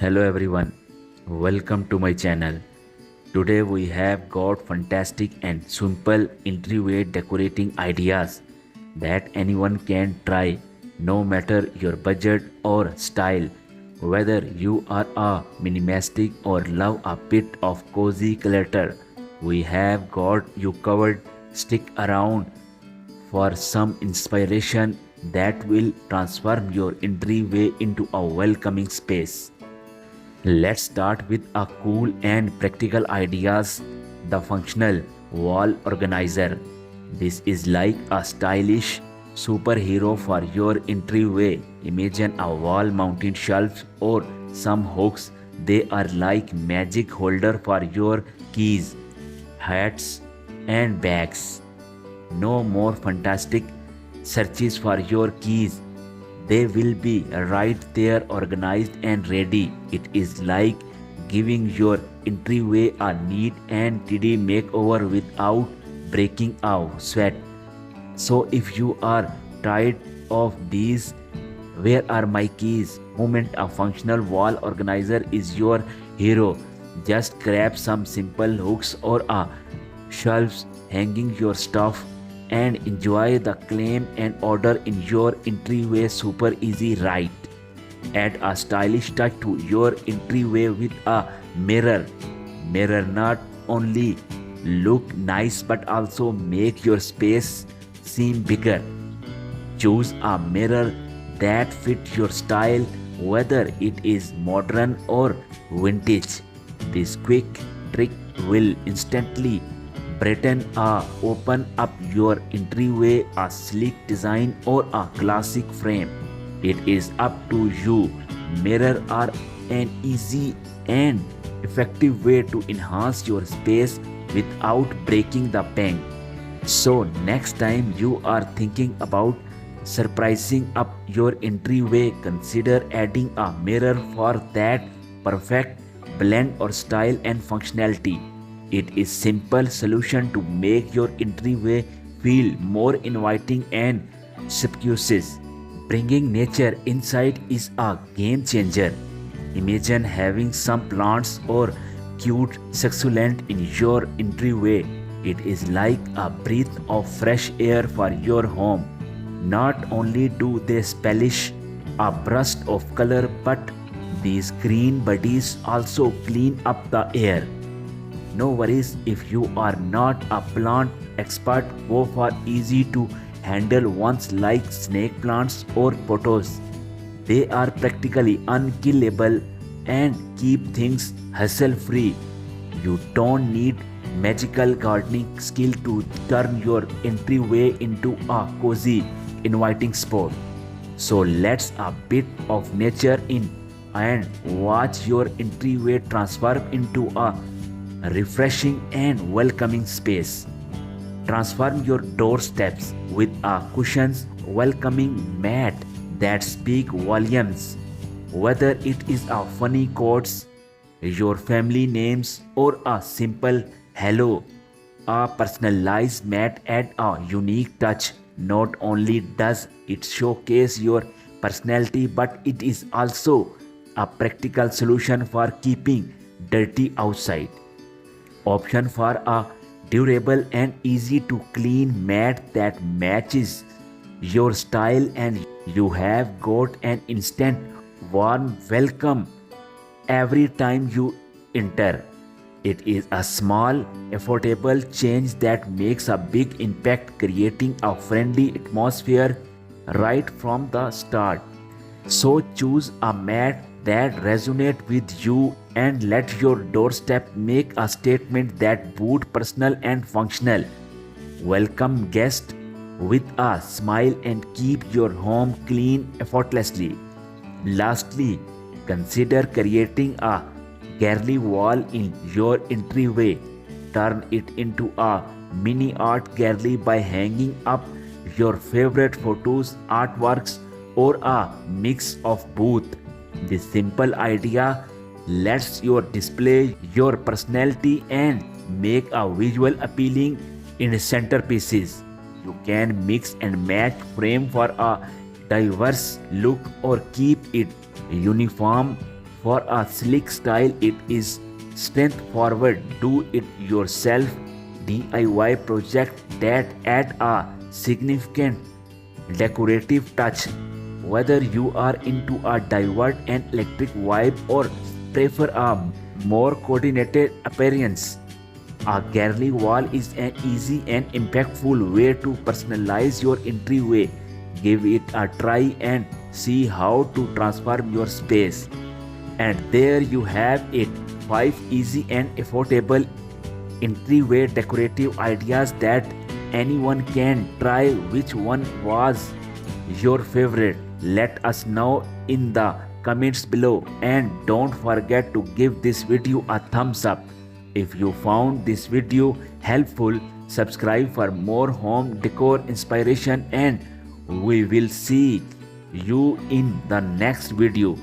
Hello everyone, welcome to my channel. Today we have got fantastic and simple entryway decorating ideas that anyone can try no matter your budget or style. Whether you are a minimalistic or love a bit of cozy clutter, we have got you covered. Stick around for some inspiration that will transform your entryway into a welcoming space. Let's start with a cool and practical ideas, the functional wall organizer. This is like a stylish superhero for your entryway. Imagine a wall mounted shelf or some hooks. They are like magic holder for your keys, hats and bags. No more fantastic searches for your keys. They will be right there organized and ready. It is like giving your entryway a neat and tidy makeover without breaking a sweat. So if you are tired of these where are my keys moment, a functional wall organizer is your hero. Just grab some simple hooks or a shelves hanging your stuff and enjoy the claim and order in your entryway. Super easy, right? Add a stylish touch to your entryway with a mirror. Mirror not only look nice but also make your space seem bigger. Choose a mirror that fit your style, whether it is modern or vintage. This quick trick will instantly brighten or open up your entryway, a sleek design or a classic frame. It is up to you. Mirror are an easy and effective way to enhance your space without breaking the bank. So next time you are thinking about surprising up your entryway, consider adding a mirror for that perfect blend or style and functionality. It is simple solution to make your entryway feel more inviting and spacious. Bringing nature inside is a game changer. Imagine having some plants or cute succulent in your entryway. It is like a breath of fresh air for your home. Not only do they embellish a burst of color, but these green buddies also clean up the air. No worries if you are not a plant expert, go for easy to handle ones like snake plants or pothos. They are practically unkillable and keep things hassle free. You don't need magical gardening skill to turn your entryway into a cozy, inviting spot. So let's a bit of nature in and watch your entryway transform into a refreshing and welcoming space. Transform your doorsteps with a cushions welcoming mat that speak volumes. Whether it is a funny quotes, your family names or a simple hello, a personalized mat add a unique touch. Not only does it showcase your personality, but it is also a practical solution for keeping dirty outside. Option for a durable and easy to clean mat that matches your style, and you have got an instant warm welcome every time you enter. It is a small, affordable change that makes a big impact, creating a friendly atmosphere right from the start. So choose a mat that resonates with you and let your doorstep make a statement that both personal and functional. Welcome guests with a smile and keep your home clean effortlessly. Lastly, consider creating a gallery wall in your entryway. Turn it into a mini art gallery by hanging up your favorite photos, artworks, or a mix of both. This simple idea lets you display your personality and make a visual appealing in centerpieces. You can mix and match frame for a diverse look or keep it uniform For a sleek style, it is strength forward, do it yourself DIY project that add a significant decorative touch. Whether you are into a divert and electric vibe or prefer a more coordinated appearance, a gallery wall is an easy and impactful way to personalize your entryway. Give it a try and see how to transform your space. And there you have it, 5 easy and affordable entryway decorative ideas that anyone can try. Which one was your favorite? Let us know in the comments below, and don't forget to give this video a thumbs up. If you found this video helpful, subscribe for more home decor inspiration, and we will see you in the next video.